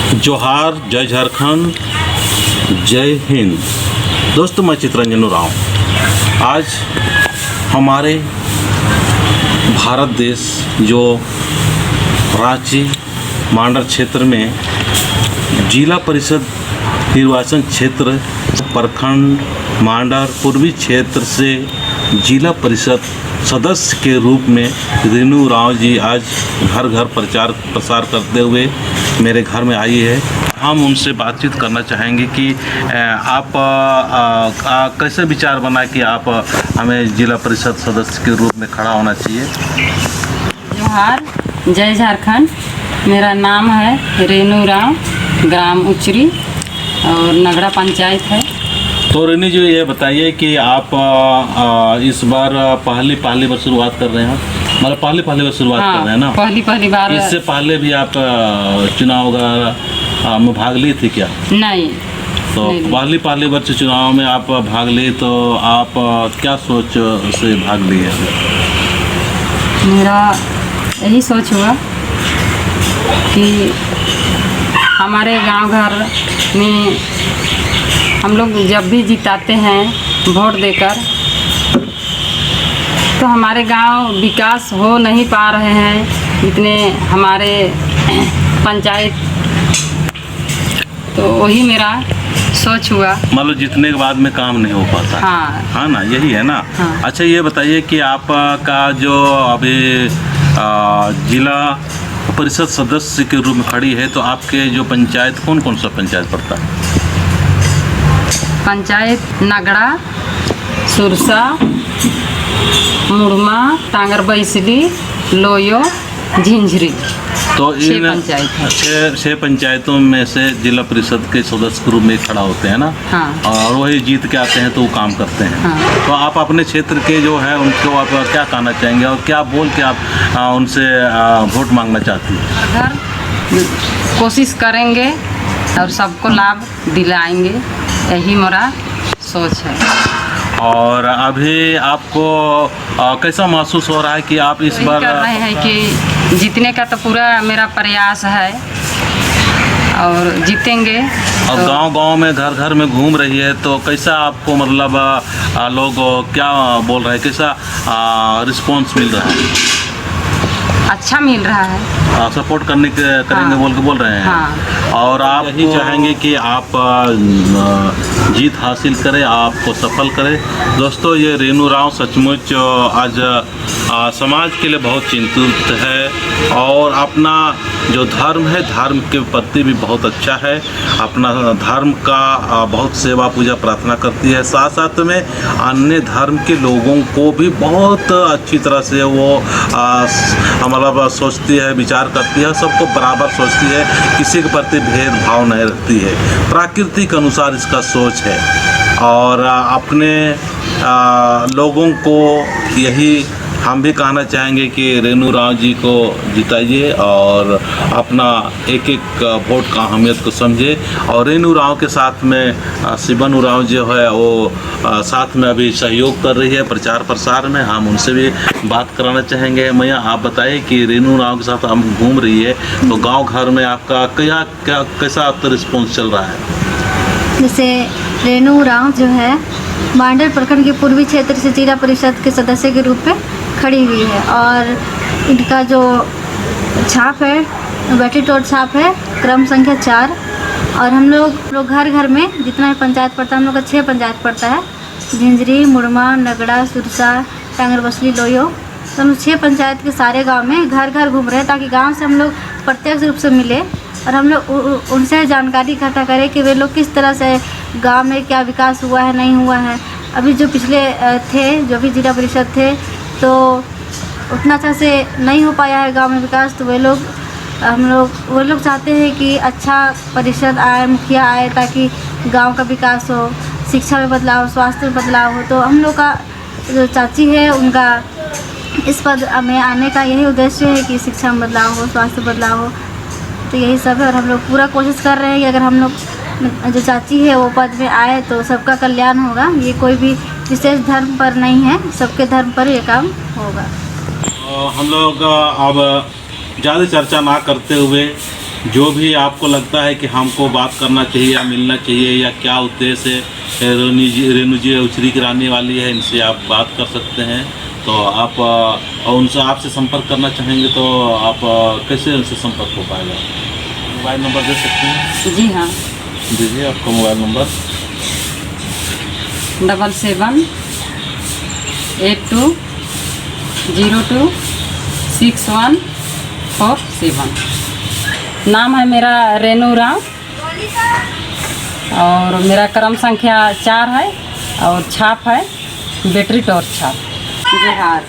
जोहार, जय झारखंड, जय हिंद। दोस्तों, मैं चितरंजन उरांव। आज हमारे भारत देश जो रांची मांडर क्षेत्र में जिला परिषद निर्वाचन क्षेत्र प्रखंड मांडर पूर्वी क्षेत्र से जिला परिषद सदस्य के रूप में रेनू उरांव जी आज घर घर प्रचार प्रसार करते हुए मेरे घर में आई है। हम उनसे बातचीत करना चाहेंगे कि आप कैसे विचार बना कि आप हमें जिला परिषद सदस्य के रूप में खड़ा होना चाहिए। जोहार, जय झारखंड। मेरा नाम है रेनू उरांव, ग्राम उचरी और नगड़ा पंचायत है। तो रेनू जी, ये बताइए कि आप इस बार पहली बार शुरुआत कर रहे हैं, मतलब पहली बार शुरुआत कर रहे हैं ना। पहली बार। इससे पहले भी आप चुनाव में भाग ली थी क्या? नहीं। तो पहली बार चुनाव में आप भाग ली, तो आप क्या सोच से भाग लिए? मेरा यही सोच हुआ कि हमारे गांव घर में हम लोग जब भी जिताते हैं वोट देकर, तो हमारे गांव विकास हो नहीं पा रहे हैं इतने हमारे पंचायत। तो वही मेरा सोच हुआ, मतलब जितने के बाद में काम नहीं हो पाता। हाँ ना, यही है ना। हाँ। अच्छा, ये बताइए कि आपका जो अभी जिला परिषद सदस्य के रूप में खड़ी है, तो आपके जो पंचायत कौन कौन सा पंचायत पड़ता है? पंचायत नगड़ा, सुरसा, मुड़मा, टांगर बैसली, लोयो, झिंझरी। तो इन पंचायत है। छह पंचायतों में से जिला परिषद के सदस्य के रूप में खड़ा होते हैं ना। हाँ। और वही जीत के आते हैं तो वो काम करते हैं। हाँ। तो आप अपने क्षेत्र के जो है उनको आप क्या कहना चाहेंगे और क्या बोल के आप उनसे वोट मांगना चाहती हैं? घर कोशिश करेंगे और सबको लाभ दिलाएंगे, यही मेरा सोच है। और अभी आपको कैसा महसूस हो रहा है कि आप इस बार कर रहे हैं कि जीतने का तो पूरा मेरा प्रयास है और जीतेंगे। और तो गांव में घर में घूम रही है, तो कैसा आपको मतलब लोग क्या बोल रहे हैं, कैसा रिस्पॉन्स मिल रहा है? अच्छा मिल रहा है। सपोर्ट करेंगे। हाँ। बोल रहे हैं। हाँ। और आप यही चाहेंगे कि आप जीत हासिल करें, आपको सफल करें। दोस्तों, ये रेनू उरांव सचमुच आज समाज के लिए बहुत चिंतित है और अपना जो धर्म है, धर्म के प्रति भी बहुत अच्छा है। अपना धर्म का बहुत सेवा पूजा प्रार्थना करती है। साथ साथ में अन्य धर्म के लोगों को भी बहुत अच्छी तरह से वो मतलब सोचती है, विचार करती है, सबको बराबर सोचती है, किसी के प्रति भेदभाव नहीं रखती है। प्रकृति के अनुसार इसका सोच है और अपने लोगों को यही हम भी कहना चाहेंगे कि रेनू उरांव जी को जिताइए और अपना एक एक वोट का अहमियत को समझे। और रेनू उरांव के साथ में शिवन उरांव जो है वो साथ में अभी सहयोग कर रही है प्रचार प्रसार में। हम उनसे भी बात कराना चाहेंगे। मैया, आप बताइए कि रेनू उरांव के साथ हम घूम रही है, तो गांव घर में आपका कैसा आपका रिस्पॉन्स चल रहा है? जैसे रेनू उरांव जो है मांडर प्रखंड के पूर्वी क्षेत्र से जिला परिषद के सदस्य के रूप में खड़ी हुई है और इनका जो छाप है बैटरी टोट छाप है, क्रम संख्या 4। और हम लोग घर में जितना भी पंचायत पड़ता है, हम लोग का 6 पंचायत पड़ता है। झिंझरी, मुड़मा, नगड़ा, सुरसा, टांगर बसली, लोयो। तो हम 6 पंचायत के सारे गांव में घर घूम रहे हैं ताकि गांव से हम लोग प्रत्यक्ष रूप से मिले और हम लोग उनसे जानकारी इकट्ठा करें कि वे लोग किस तरह से गांव में क्या विकास हुआ है, नहीं हुआ है। अभी जो पिछले थे, जो भी जिला परिषद थे, तो उतना अच्छा से नहीं हो पाया है गांव में विकास। तो वो लोग चाहते हैं कि अच्छा परिषद आए, मुखिया आए, ताकि गांव का विकास हो, शिक्षा में बदलाव, स्वास्थ्य में बदलाव हो। तो हम लोग का जो चाची है, उनका इस पद में आने का यही उद्देश्य है कि शिक्षा में बदलाव हो, स्वास्थ्य में बदलाव हो। तो यही सब है और हम लोग पूरा कोशिश कर रहे हैं कि अगर हम लोग जो चाची है वो पद में आए तो सबका कल्याण होगा। ये कोई भी विशेष धर्म पर नहीं है, सबके धर्म पर ये काम होगा। हम लोग अब ज़्यादा चर्चा ना करते हुए जो भी आपको लगता है कि हमको बात करना चाहिए या मिलना चाहिए या क्या उद्देश्य है, रेणु जी उचरी की रहने वाली है, इनसे आप बात कर सकते हैं। तो आप उनसे आपसे संपर्क करना चाहेंगे तो आप कैसे उनसे संपर्क हो पाएगा? मोबाइल नंबर दे सकते हैं? जी हाँ, दीजिए आपका मोबाइल नंबर। 7782026147। नाम है मेरा रेणु राव और मेरा क्रम संख्या 4 है और छाप है बैटरी टॉर्च छाप। जोहार।